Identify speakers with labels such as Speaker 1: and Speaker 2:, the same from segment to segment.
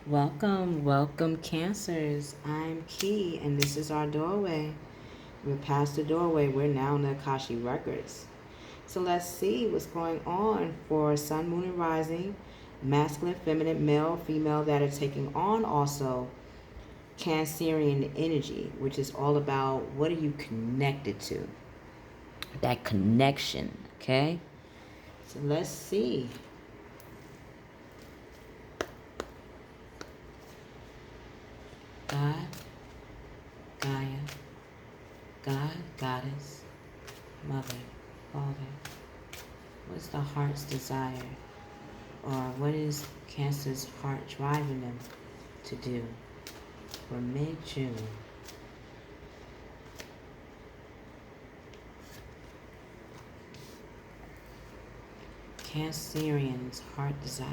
Speaker 1: Welcome, Cancers. I'm Key, and this is our doorway. We're past the doorway. We're now in the Akashic Records. So let's see what's going on for Sun, Moon, and Rising, masculine, feminine, male, female that are taking on also Cancerian energy, which is all about what are you connected to? That connection, okay? So let's see. God, Gaia, God, Goddess, Mother, Father. What's the heart's desire? Or what is Cancer's heart driving them to do for mid-June? Cancerian's heart desire.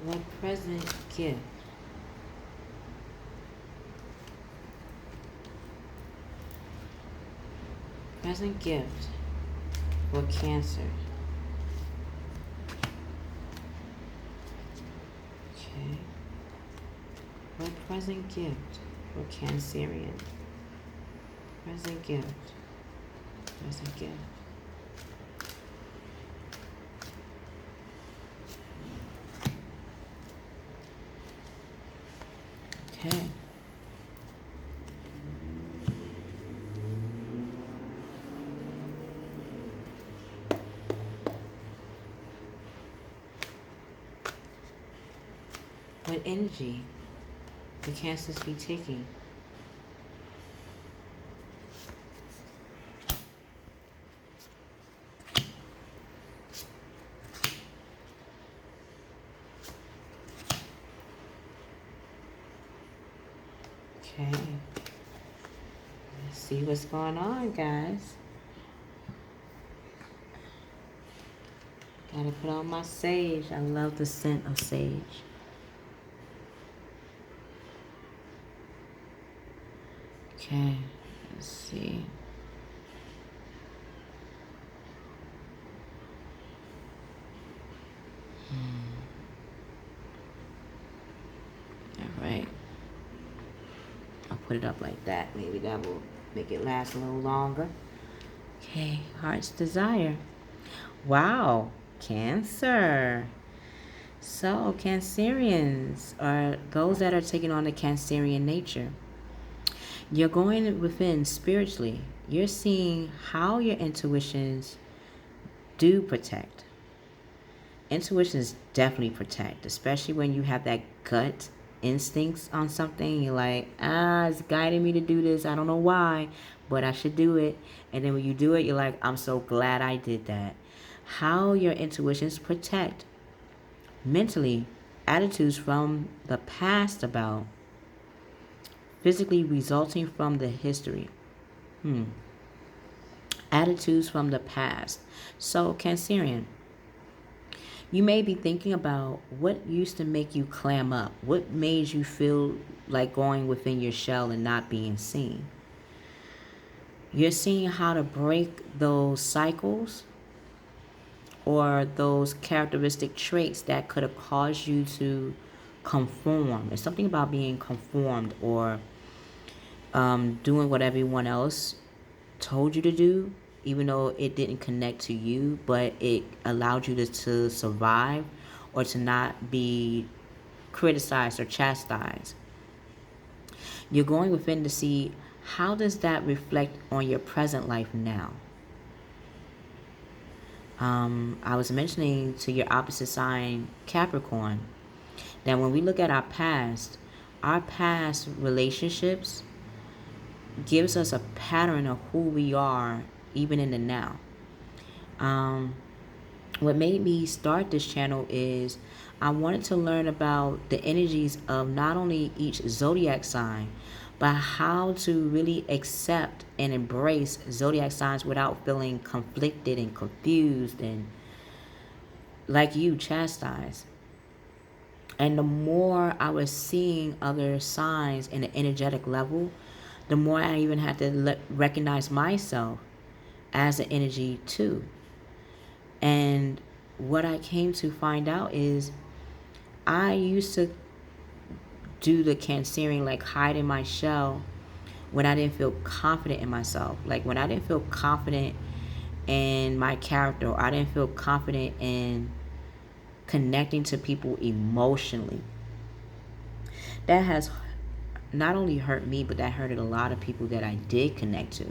Speaker 1: What present gift? Present gift for Cancer. Okay. What present gift for Cancerian? Present gift. Present gift. Okay. What energy the Cancers be taking? Okay. Let's see what's going on, guys. Gotta put on my sage. I love the scent of sage. Okay, let's see. All right. I'll put it up like that. Maybe that will make it last a little longer. Okay, heart's desire. Wow, Cancer. So, Cancerians are those that are taking on the Cancerian nature. You're going within spiritually. You're seeing how your intuitions do protect. Intuitions definitely protect, especially when you have that gut instincts on something. You're like, it's guiding me to do this. I don't know why, but I should do it. And then when you do it, you're like, I'm so glad I did that. How your intuitions protect mentally attitudes from the past about physically resulting from the history. Attitudes from the past. So, Cancerian, you may be thinking about what used to make you clam up, what made you feel like going within your shell and not being seen. You're seeing how to break those cycles or those characteristic traits that could have caused you to conform. It's something about being conformed or doing what everyone else told you to do, even though it didn't connect to you, but it allowed you to survive or to not be criticized or chastised. You're going within to see how does that reflect on your present life now. I was mentioning to your opposite sign, Capricorn, that when we look at our past relationships gives us a pattern of who we are even in the now. What made me start this channel is I wanted to learn about the energies of not only each zodiac sign, but how to really accept and embrace zodiac signs without feeling conflicted and confused and like you chastised. And the more I was seeing other signs in an energetic level, the more I even had to recognize myself as an energy too. And what I came to find out is I used to do the Cancerian, like hide in my shell when I didn't feel confident in myself. Like when I didn't feel confident in my character, or I didn't feel confident in connecting to people emotionally. That has not only hurt me, but that hurted a lot of people that I did connect to,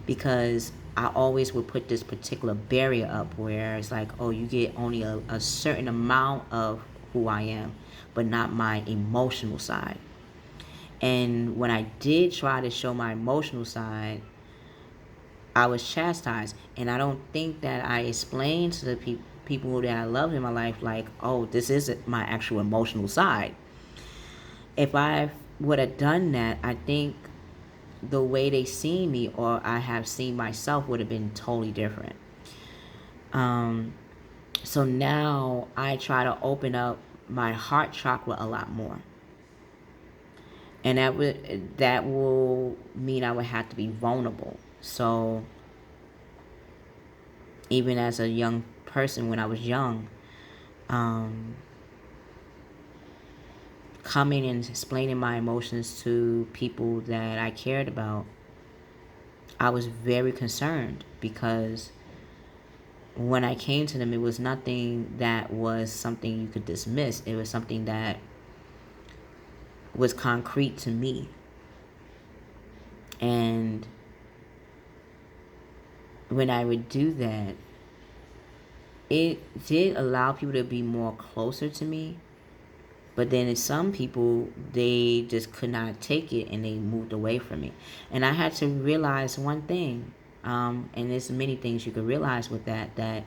Speaker 1: because I always would put this particular barrier up where it's like, oh, you get only a certain amount of who I am, but not my emotional side. And when I did try to show my emotional side, I was chastised. And I don't think that I explained to the people that I love in my life, like, oh, this isn't my actual emotional side. If I would have done that, I think the way they see me, or I have seen myself, would have been totally different. So now I try to open up my heart chakra a lot more. And that will mean I would have to be vulnerable. So even as a young person, when I was young, coming and explaining my emotions to people that I cared about, I was very concerned, because when I came to them, it was nothing that was something you could dismiss. It was something that was concrete to me. And when I would do that, it did allow people to be more closer to me. But then some people, they just could not take it and they moved away from me. And I had to realize one thing, and there's many things you could realize with that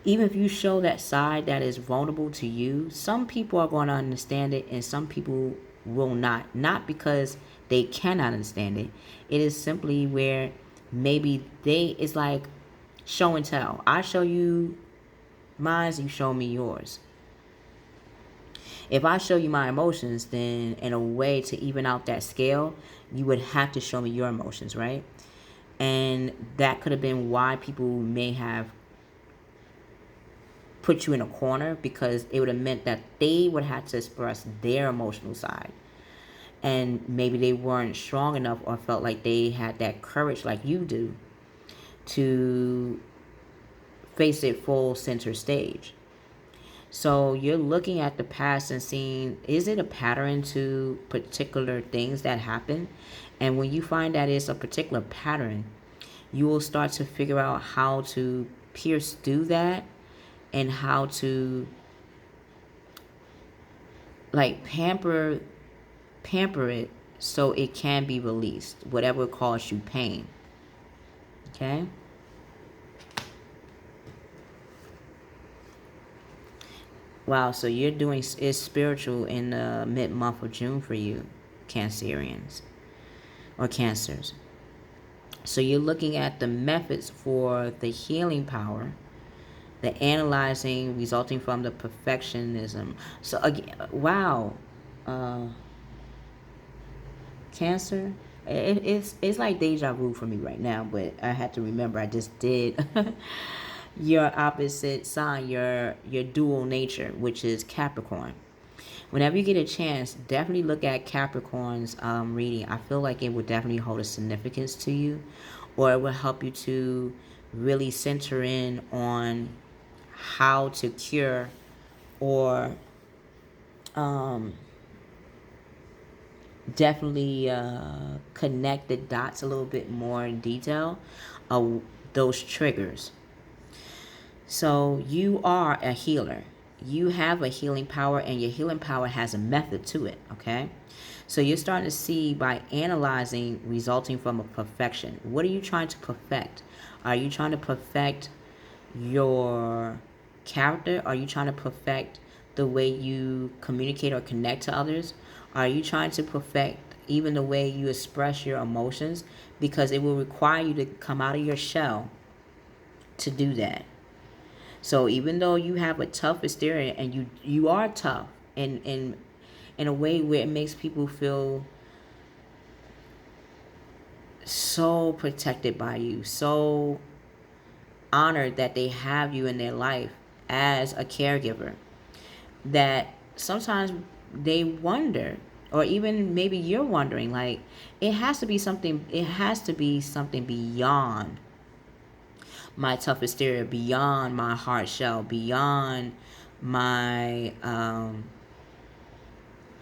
Speaker 1: even if you show that side that is vulnerable to you, some people are going to understand it and some people will not. Not because they cannot understand it. It is simply where maybe it's like show and tell. I show you mine, you show me yours. If I show you my emotions, then in a way to even out that scale, you would have to show me your emotions, right? And that could have been why people may have put you in a corner, because it would have meant that they would have to express their emotional side. And maybe they weren't strong enough or felt like they had that courage like you do to face it full center stage. So you're looking at the past and seeing, is it a pattern to particular things that happen? And when you find that it's a particular pattern, you will start to figure out how to pierce through that and how to like pamper it so it can be released, whatever caused you pain. Okay? Wow, so you're doing is spiritual in the mid-month of June for you, Cancerians or Cancers. So you're looking at the methods for the healing power, the analyzing resulting from the perfectionism. So again, wow, Cancer, it's like deja vu for me right now, but I had to remember I just did your opposite sign, your dual nature, which is Capricorn. Whenever you get a chance, definitely look at Capricorn's reading. I feel like it would definitely hold a significance to you, or it will help you to really center in on how to cure or definitely connect the dots a little bit more in detail of those triggers. So you are a healer. You have a healing power, and your healing power has a method to it, okay? So you're starting to see by analyzing resulting from a perfection. What are you trying to perfect? Are you trying to perfect your character? Are you trying to perfect the way you communicate or connect to others? Are you trying to perfect even the way you express your emotions? Because it will require you to come out of your shell to do that. So even though you have a tough exterior, and you are tough in a way where it makes people feel so protected by you, so honored that they have you in their life as a caregiver, that sometimes they wonder, or even maybe you're wondering, like, it has to be something beyond my tough exterior, beyond my hard shell, beyond my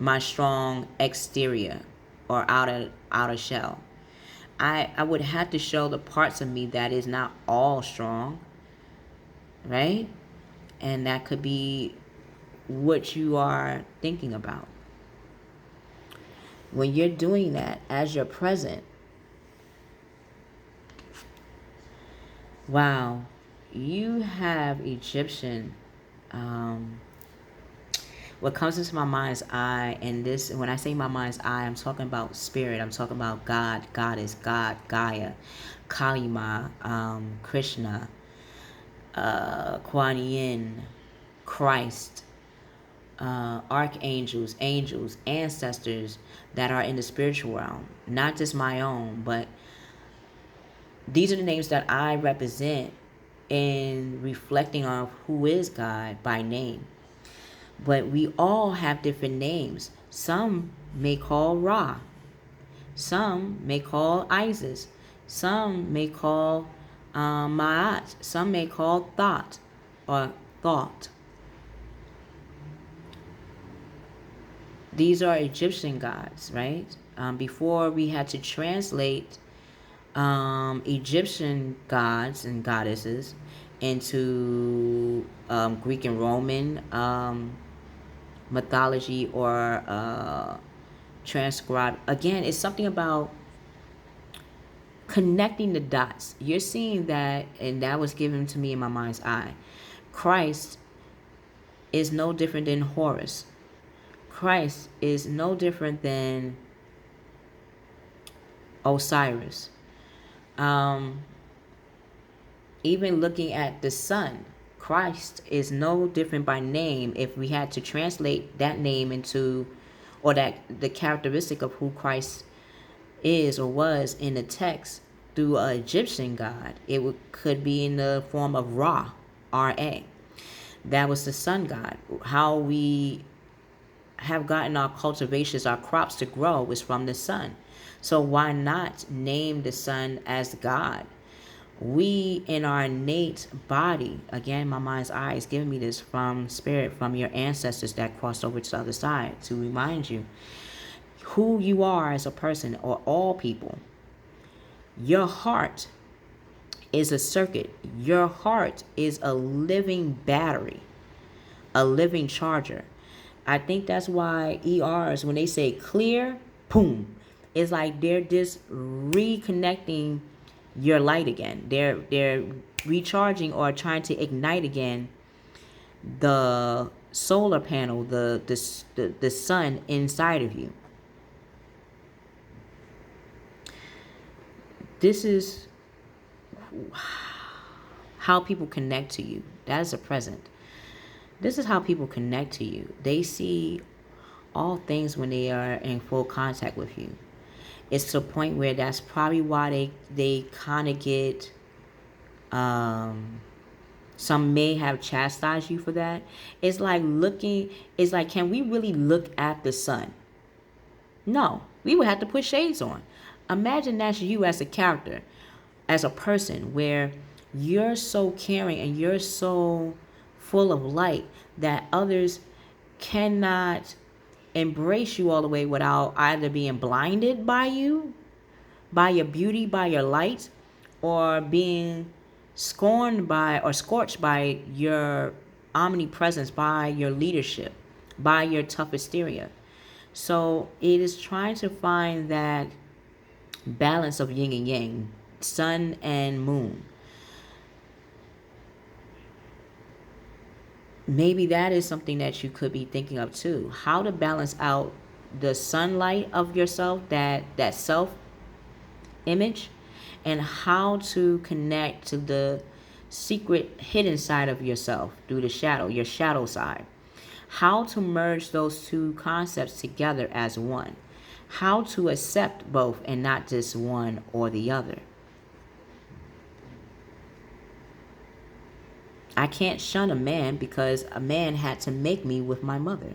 Speaker 1: my strong exterior or outer shell. I would have to show the parts of me that is not all strong, right? And that could be what you are thinking about. When you're doing that as you're present, wow, you have Egyptian. What comes into my mind's eye, and this, when I say my mind's eye, I'm talking about spirit. I'm talking about God, Goddess, God, Gaia, Kalima, Krishna, Kuan Yin, Christ, archangels, angels, ancestors that are in the spiritual realm. Not just my own, but these are the names that I represent in reflecting on who is God by name. But we all have different names. Some may call Ra. Some may call Isis. Some may call Ma'at. Some may call Thought or Thought. These are Egyptian gods, right? Before we had to translate Egyptian gods and goddesses into Greek and Roman mythology or transcribe. Again, it's something about connecting the dots. You're seeing that, and that was given to me in my mind's eye. Christ is no different than Horus. Christ is no different than Osiris. Even looking at the sun, Christ is no different by name. If we had to translate that name into, or that the characteristic of who Christ is or was in the text through an Egyptian god, could be in the form of Ra, R-A. That was the sun god. How we have gotten our cultivations, our crops to grow is from the sun. So why not name the sun as God? We, in our innate body, again, my mind's eye is giving me this from spirit, from your ancestors that crossed over to the other side, to remind you who you are as a person, or all people. Your heart is a circuit. Your heart is a living battery, a living charger. I think that's why ERs, when they say clear, boom, it's like they're just reconnecting your light again. They're recharging or trying to ignite again the solar panel, the sun inside of you. This is how people connect to you. That is a present. This is how people connect to you. They see all things when they are in full contact with you. It's to the point where that's probably why they kind of get, some may have chastised you for that. It's like can we really look at the sun? No, we would have to put shades on. Imagine that's you as a character, as a person, where you're so caring and you're so full of light that others cannot embrace you all the way without either being blinded by you, by your beauty, by your light, or being scorned by or scorched by your omnipresence, by your leadership, by your tough exterior. So it is trying to find that balance of yin and yang, sun and moon. Maybe that is something that you could be thinking of too. How to balance out the sunlight of yourself, that self image, and how to connect to the secret hidden side of yourself through the shadow, your shadow side. How to merge those two concepts together as one. how to accept both and not just one or the other. I can't shun a man because a man had to make me with my mother.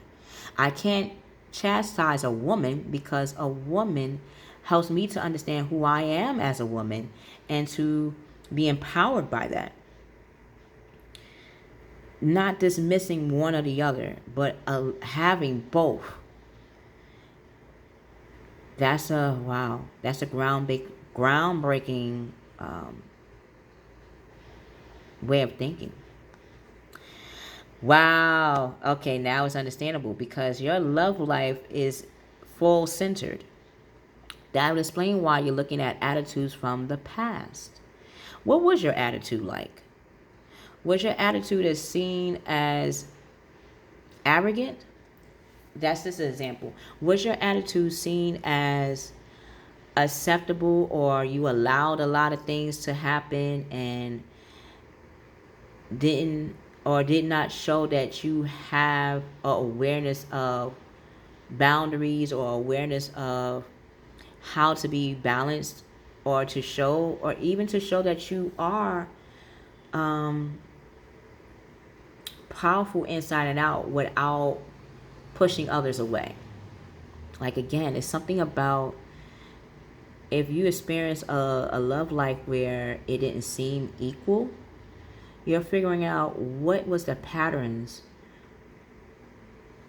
Speaker 1: I can't chastise a woman because a woman helps me to understand who I am as a woman and to be empowered by that. Not dismissing one or the other, but having both. That's a wow. That's a groundbreaking way of thinking. Wow. Okay, now it's understandable because your love life is full centered. That would explain why you're looking at attitudes from the past. What was your attitude like? Was your attitude as seen as arrogant? That's just an example. Was your attitude seen as acceptable, or you allowed a lot of things to happen and did not show that you have a awareness of boundaries or awareness of how to be balanced, or to show, or even to show that you are powerful inside and out without pushing others away. Like, again, it's something about if you experience a love life where it didn't seem equal, you're figuring out what was the patterns,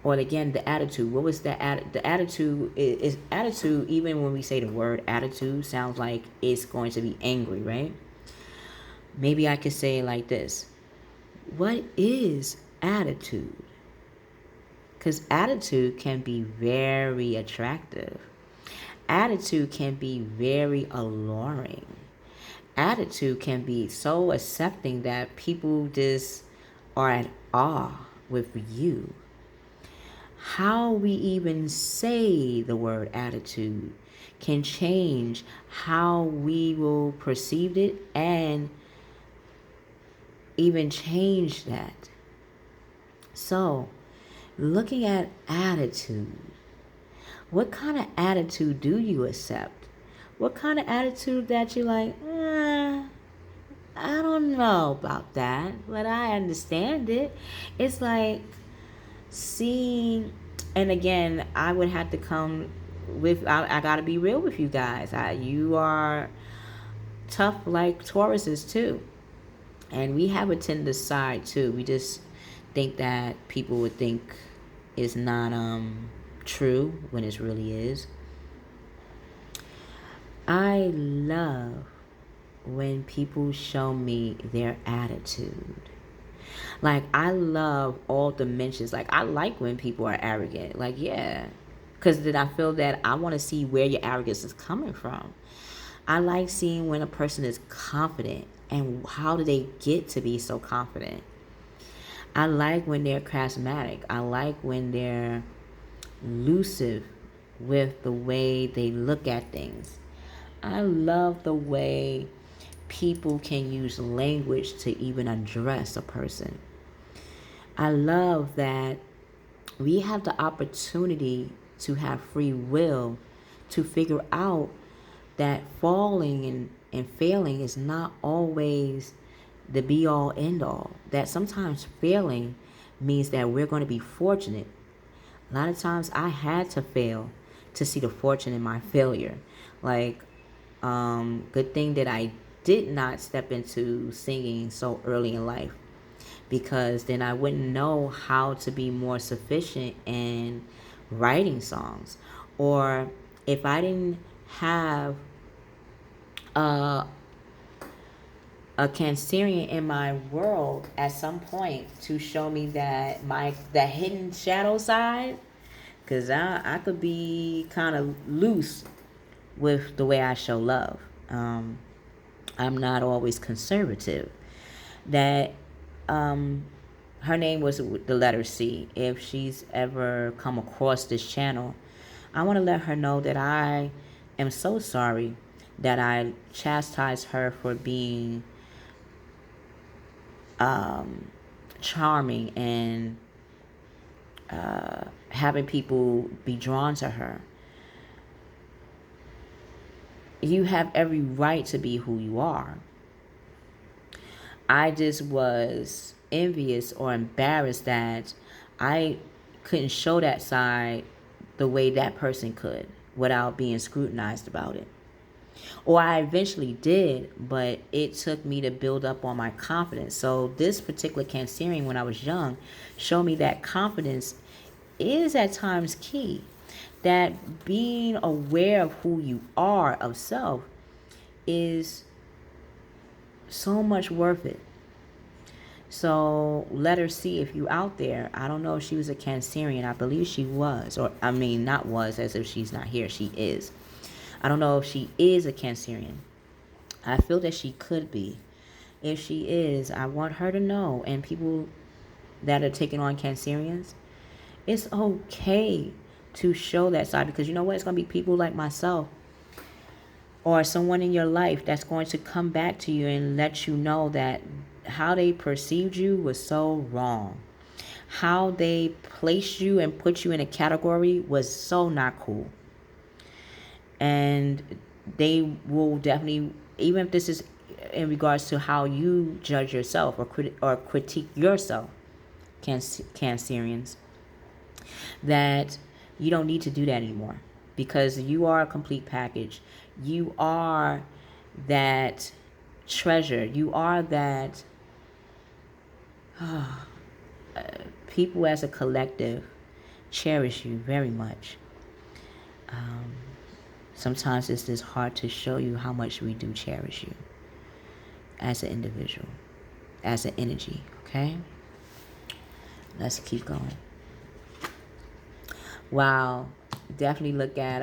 Speaker 1: or again, the attitude. What was the attitude? Is attitude, even when we say the word attitude, sounds like it's going to be angry, right? Maybe I could say it like this. What is attitude? Because attitude can be very attractive. Attitude can be very alluring. Attitude can be so accepting that people just are at awe with you. How we even say the word attitude can change how we will perceive it and even change that. So, looking at attitude, what kind of attitude do you accept? What kind of attitude that you're like, I don't know about that, but I understand it. It's like seeing, and again, I would have to come with, I got to be real with you guys. You are tough like Tauruses too. And we have a tender side too. We just think that people would think it's not true when it really is. I love when people show me their attitude. Like, I love all dimensions. Like, I like when people are arrogant. Like, yeah. Because then I feel that I want to see where your arrogance is coming from. I like seeing when a person is confident and how do they get to be so confident. I like when they're charismatic. I like when they're elusive with the way they look at things. I love the way people can use language to even address a person. I love that we have the opportunity to have free will to figure out that falling and failing is not always the be all end all. That sometimes failing means that we're going to be fortunate. A lot of times I had to fail to see the fortune in my failure. Like, good thing that I did not step into singing so early in life, because then I wouldn't know how to be more sufficient in writing songs. Or if I didn't have a Cancerian in my world at some point to show me that the hidden shadow side, because I could be kind of loose with the way I show love. I'm not always conservative. That her name was the letter C. If she's ever come across this channel, I want to let her know that I am so sorry that I chastised her for being charming and having people be drawn to her. you have every right to be who you are. I just was envious or embarrassed that I couldn't show that side the way that person could without being scrutinized about it. Or I eventually did, but it took me to build up on my confidence. So this particular Cancerian, when I was young, showed me that confidence is at times key. That being aware of who you are of self is so much worth it. So let her see if you out there. I don't know if she was a Cancerian. I believe she was. Or, I mean, not was as if she's not here. She is. I don't know if she is a Cancerian. I feel that she could be. If she is, I want her to know. And people that are taking on Cancerians, it's okay to show that side. Because you know what? It's going to be people like myself or someone in your life that's going to come back to you and let you know that how they perceived you was so wrong. How they placed you and put you in a category was so not cool. And they will definitely, even if this is in regards to how you judge yourself or critique yourself, Cancerians, that you don't need to do that anymore because you are a complete package. You are that treasure. You are that people as a collective cherish you very much. Sometimes it's just hard to show you how much we do cherish you as an individual, as an energy, okay? Let's keep going. Wow. Definitely look at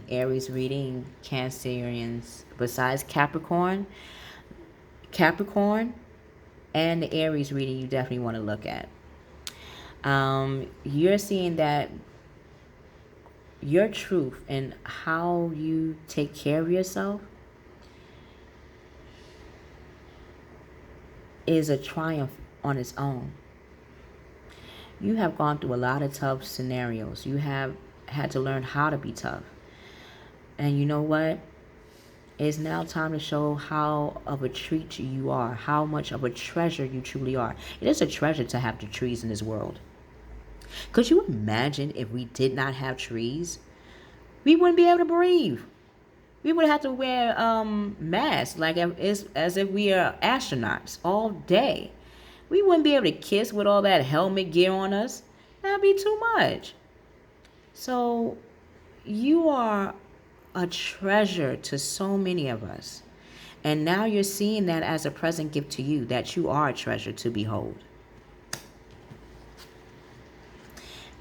Speaker 1: Aries reading, Cancerians. Besides Capricorn and the Aries reading, you definitely want to look at. You're seeing that your truth and how you take care of yourself is a triumph on its own. You have gone through a lot of tough scenarios. You have had to learn how to be tough. And you know what? It's now time to show how of a treat you are, how much of a treasure you truly are. It is a treasure to have the trees in this world. Could you imagine if we did not have trees? We wouldn't be able to breathe. We would have to wear masks like as if we are astronauts all day. We wouldn't be able to kiss with all that helmet gear on us. That'd be too much. So you are a treasure to so many of us. And now you're seeing that as a present gift to you, that you are a treasure to behold.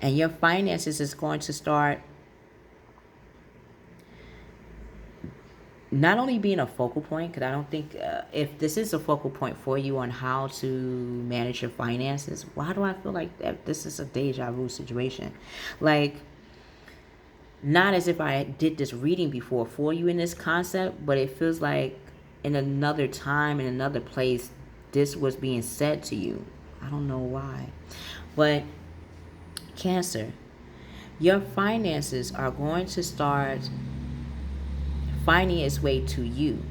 Speaker 1: And your finances is going to start not only being a focal point, because I don't think if this is a focal point for you on how to manage your finances, why do I feel like that this is a deja vu situation? Like, not as if I did this reading before for you in this concept, but it feels like in another time, in another place, this was being said to you. I don't know why. But Cancer, your finances are going to start finding its way to you.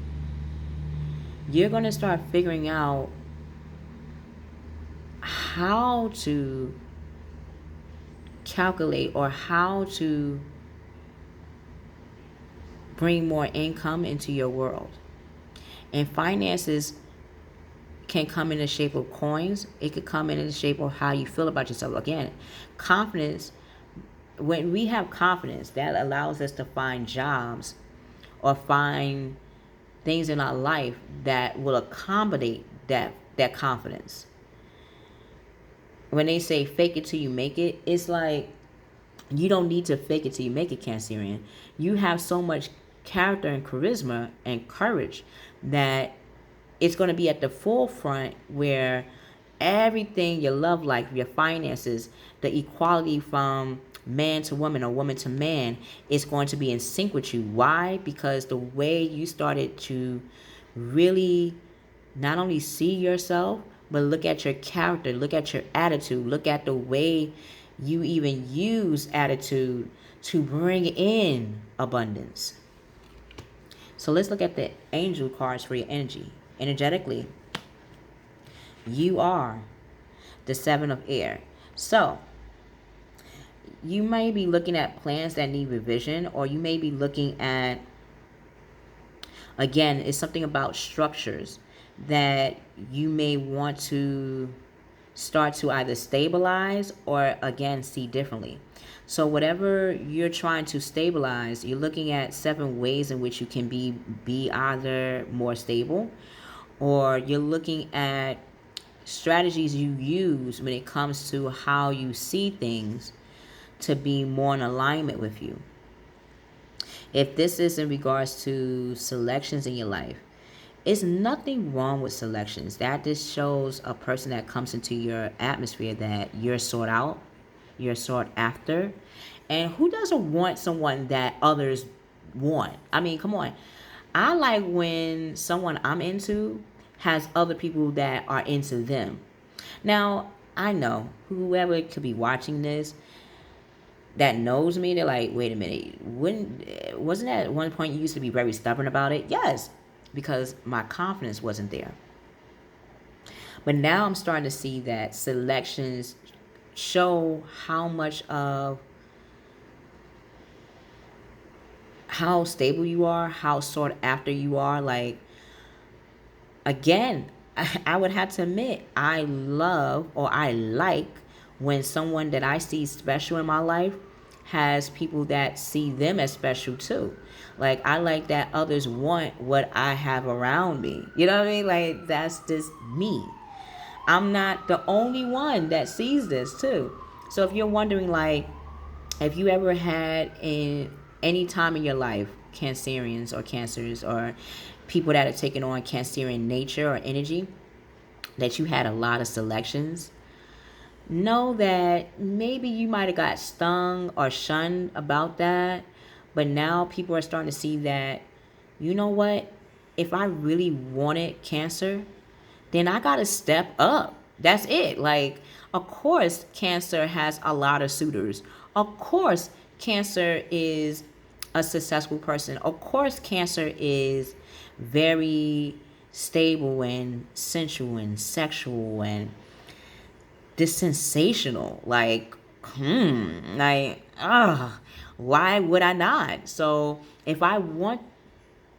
Speaker 1: You're going to start figuring out how to calculate or how to bring more income into your world. And finances can come in the shape of coins. It could come in the shape of how you feel about yourself. Again, confidence, when we have confidence, that allows us to find jobs or find things in our life that will accommodate that confidence. When they say fake it till you make it, it's like you don't need to fake it till you make it, Cancerian. You have so much character and charisma and courage that it's going to be at the forefront where everything, your love life, your finances, the equality from man to woman or woman to man is going to be in sync with you. Why? Because the way you started to really not only see yourself, but look at your character, look at your attitude, look at the way you even use attitude to bring in abundance. So let's look at the angel cards for your energy. Energetically, you are the Seven of Air. So you may be looking at plans that need revision, or you may be looking at, again, it's something about structures that you may want to start to either stabilize or, again, see differently. So whatever you're trying to stabilize, you're looking at 7 ways in which you can be either more stable, or you're looking at strategies you use when it comes to how you see things to be more in alignment with you. If this is in regards to selections in your life, it's nothing wrong with selections. That just shows a person that comes into your atmosphere that you're sought out, you're sought after. And who doesn't want someone that others want? I mean, come on. I like when someone I'm into has other people that are into them. Now, I know whoever could be watching this that knows me, they're like, wait a minute, wasn't that at one point you used to be very stubborn about it? Yes, because my confidence wasn't there. But now I'm starting to see that selections show how much of how stable you are, how sought after you are. Like, again, I would have to admit, I love, or I like, when someone that I see special in my life has people that see them as special too. Like, I like that others want what I have around me. You know what I mean? Like, that's just me. I'm not the only one that sees this too. So if you're wondering, like, if you ever had in any time in your life Cancerians or Cancers or people that are taking on Cancerian nature or energy, that you had a lot of selections, know that maybe you might have got stung or shunned about that. But now people are starting to see that, you know what? If I really wanted Cancer, then I got to step up. That's it. Like, of course, Cancer has a lot of suitors. Of course, Cancer is a successful person. Of course, Cancer is very stable and sensual and sexual and this sensational. Like, why would I not? So if I want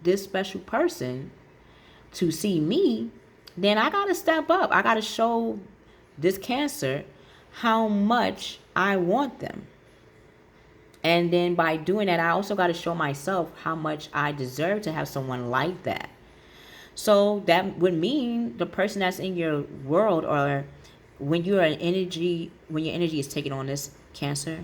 Speaker 1: this special person to see me, then I got to step up. I got to show this Cancer how much I want them. And then by doing that, I also got to show myself how much I deserve to have someone like that. So that would mean the person that's in your world, or when you're an energy, when your energy is taking on this Cancer,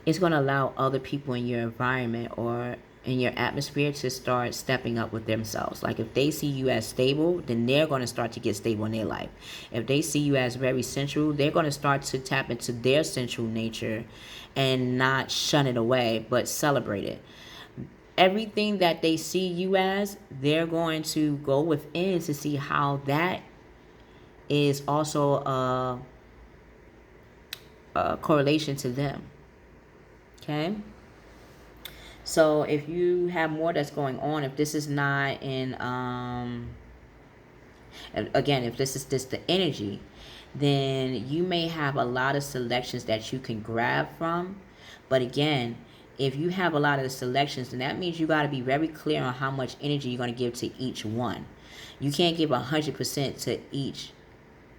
Speaker 1: it's going to allow other people in your environment or in your atmosphere to start stepping up with themselves. Like, if they see you as stable, then they're going to start to get stable in their life. If they see you as very sensual, they're going to start to tap into their sensual nature and not shun it away, but celebrate it. Everything that they see you as, they're going to go within to see how that is also a correlation to them. Okay? So if you have more that's going on, if this is not in, again, if this is just the energy, then you may have a lot of selections that you can grab from. But again, if you have a lot of the selections, then that means you got to be very clear on how much energy you're going to give to each one. You can't give 100% to each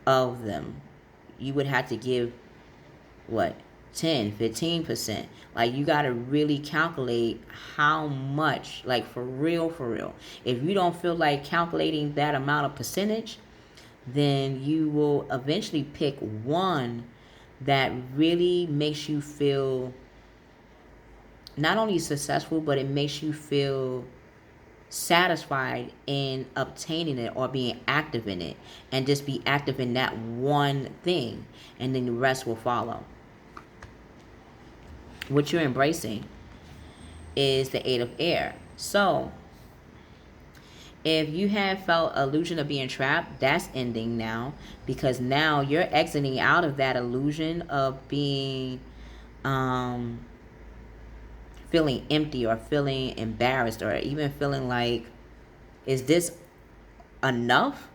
Speaker 1: of them. You would have to give, what, 10, 15%. Like, you got to really calculate how much, like, for real. If you don't feel like calculating that amount of percentage, then you will eventually pick one that really makes you feel not only successful, but it makes you feel satisfied in obtaining it or being active in it, and just be active in that one thing, and then the rest will follow. What you're embracing is the 8 of Air. So if you have felt illusion of being trapped, that's ending now, because now you're exiting out of that illusion of being feeling empty or feeling embarrassed or even feeling like, is this enough?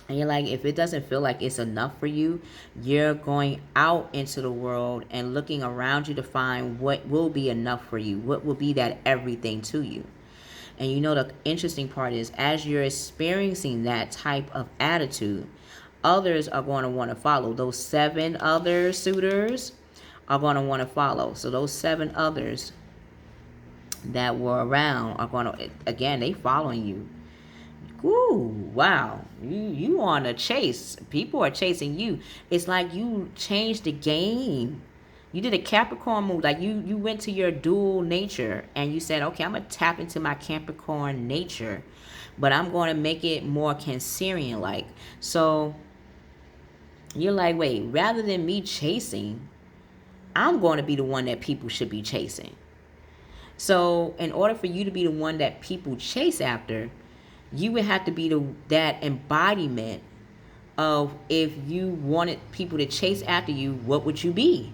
Speaker 1: And you're like, if it doesn't feel like it's enough for you, you're going out into the world and looking around you to find what will be enough for you, what will be that everything to you. And you know, the interesting part is, as you're experiencing that type of attitude, others are going to want to follow. Those 7 other suitors are going to want to follow. So those 7 others that were around are going to, again, they following you. Ooh, wow. You on a chase. People are chasing you. It's like you changed the game. You did a Capricorn move. Like you went to your dual nature and you said, okay, I'm going to tap into my Capricorn nature, but I'm going to make it more Cancerian like. So you're like, wait, rather than me chasing, I'm going to be the one that people should be chasing. So in order for you to be the one that people chase after, you would have to be that embodiment of, if you wanted people to chase after you, what would you be?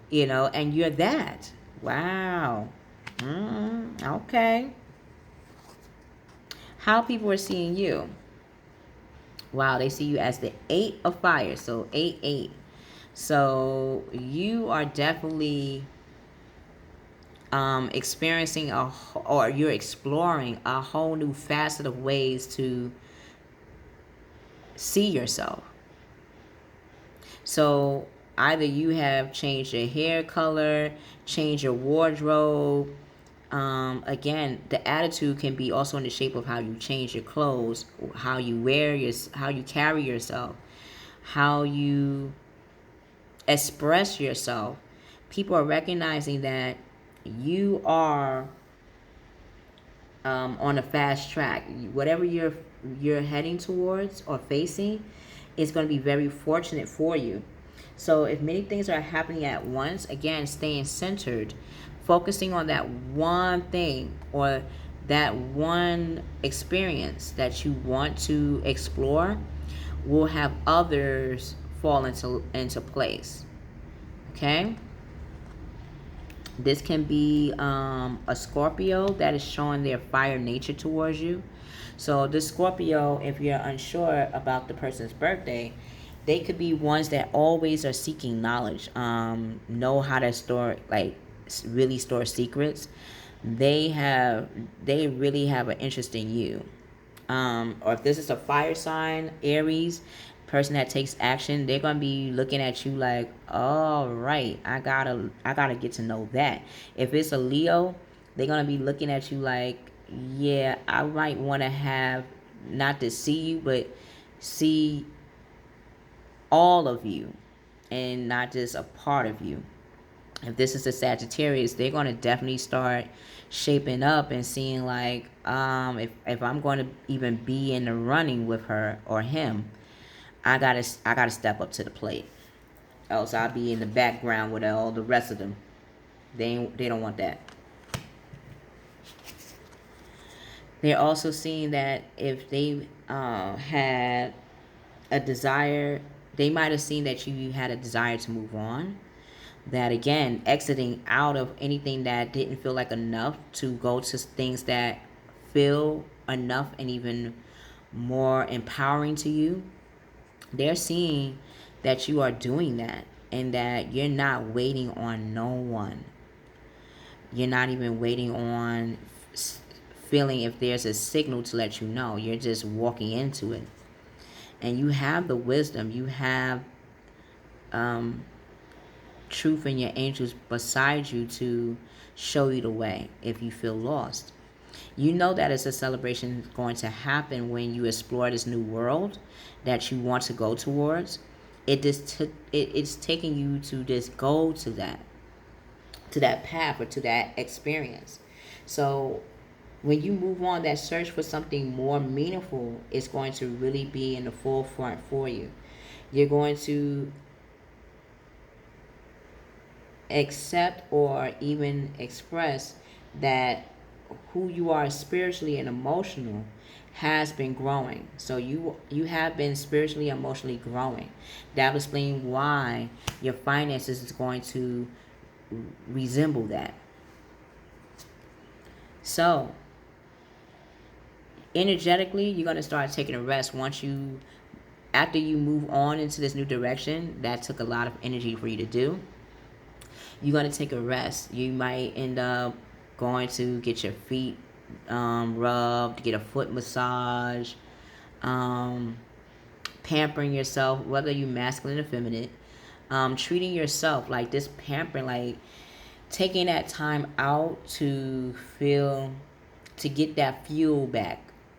Speaker 1: You know, and you're that. Wow. Okay. How people are seeing you. Wow, they see you as the 8 of fire. So 8. So you are definitely experiencing or you're exploring a whole new facet of ways to see yourself. So either you have changed your hair color, changed your wardrobe. Again, the attitude can be also in the shape of how you change your clothes, how you how you carry yourself, how you express yourself. People are recognizing that you are on a fast track. Whatever you're heading towards or facing is going to be very fortunate for you. So if many things are happening at once, again, staying centered, focusing on that one thing or that one experience that you want to explore, will have others fall into place. Okay? This can be a Scorpio that is showing their fire nature towards you. So this Scorpio, if you're unsure about the person's birthday, they could be ones that always are seeking knowledge, know how to store, like really store secrets. They really have an interest in you. Or if this is a fire sign, Aries, person that takes action, they're gonna be looking at you like, all right, I gotta get to know that. If it's a Leo, they're gonna be looking at you like, yeah, I might want to have, not to see you, but see all of you and not just a part of you. If this is a Sagittarius, they're going to definitely start shaping up and seeing like, if I'm going to even be in the running with her or him, I gotta step up to the plate. Else I'll be in the background with all the rest of them. They don't want that. They're also seeing that if they had a desire, they might have seen that you had a desire to move on. That again, exiting out of anything that didn't feel like enough to go to things that feel enough and even more empowering to you. They're seeing that you are doing that and that you're not waiting on no one. You're not even waiting on feeling if there's a signal to let you know. You're just walking into it. And you have the wisdom. You have truth and your angels beside you to show you the way if you feel lost. You know that it's a celebration going to happen when you explore this new world that you want to go towards. It's taking you to just go to that path or to that experience. So when you move on, that search for something more meaningful is going to really be in the forefront for you. You're going to accept or even express that who you are spiritually and emotional has been growing. So you have been spiritually, emotionally growing. That will explain why your finances is going to resemble that. So energetically, you're going to start taking a rest after you move on into this new direction that took a lot of energy for you to do. You're going to take a rest. You might end up going to get your feet rubbed, get a foot massage, pampering yourself, whether you masculine or feminine, treating yourself like this, pampering, like taking that time out to get that fuel back,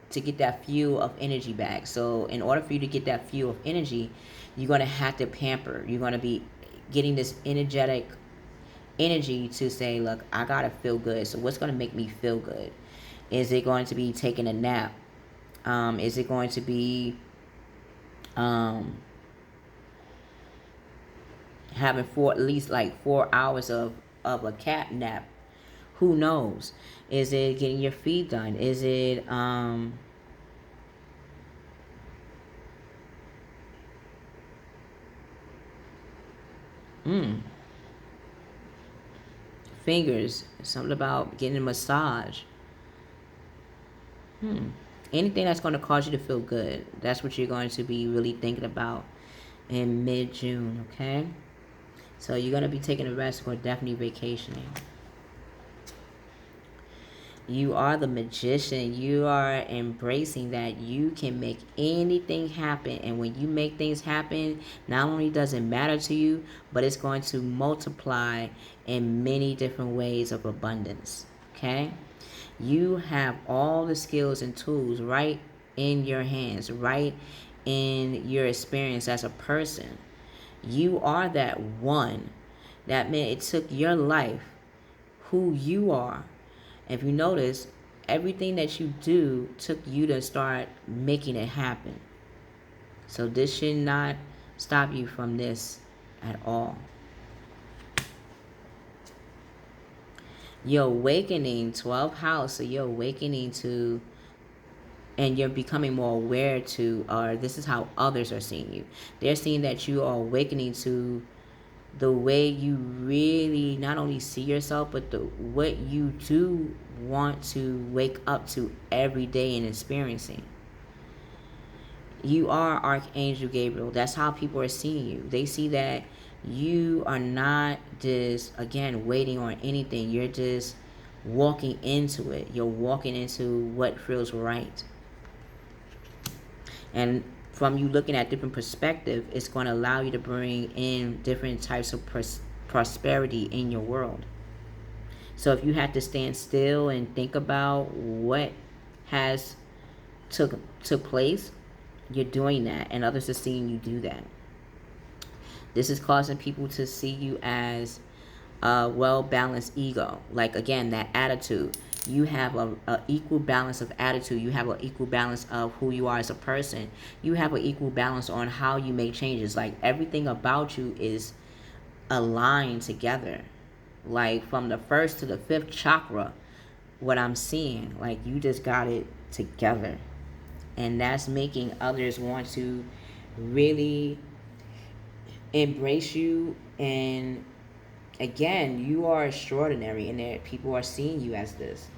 Speaker 1: to get that fuel of energy back. So in order for you to get that fuel of energy, you're going to have to pamper. You're going to be getting this energetic energy to say, look, I got to feel good. So what's going to make me feel good? Is it going to be taking a nap? Is it going to be having at least like 4 hours of a cat nap? Who knows? Is it getting your feet done? Is it fingers? Something about getting a massage. Anything that's going to cause you to feel good. That's what you're going to be really thinking about in mid-June, okay? So you're going to be taking a rest or definitely vacationing. You are the magician. You are embracing that you can make anything happen. And when you make things happen, not only does it matter to you, but it's going to multiply in many different ways of abundance. Okay? You have all the skills and tools right in your hands, right in your experience as a person. You are that one. That meant it took your life, who you are. If you notice, everything that you do took you to start making it happen. So this should not stop you from this at all. You're awakening 12th house, so you're awakening to, and you're becoming more aware to, or this is how others are seeing you. They're seeing that you are awakening to the way you really not only see yourself, but what you do want to wake up to every day and experiencing. You are Archangel Gabriel. That's how people are seeing you. They see that you are not just, again, waiting on anything. You're just walking into it. You're walking into what feels right. And from you looking at different perspective, it's going to allow you to bring in different types of prosperity in your world. So if you had to stand still and think about what has took place, you're doing that, and others are seeing you do that. This is causing people to see you as a well-balanced ego. Like, again, that attitude. You have a equal balance of attitude. You have an equal balance of who you are as a person. You have an equal balance on how you make changes. Like, everything about you is aligned together. Like, from the first to the fifth chakra, what I'm seeing, like, you just got it together. And that's making others want to really embrace you. And again, you are extraordinary, and that people are seeing you as this.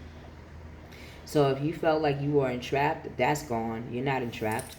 Speaker 1: So if you felt like you were entrapped, that's gone. You're not entrapped.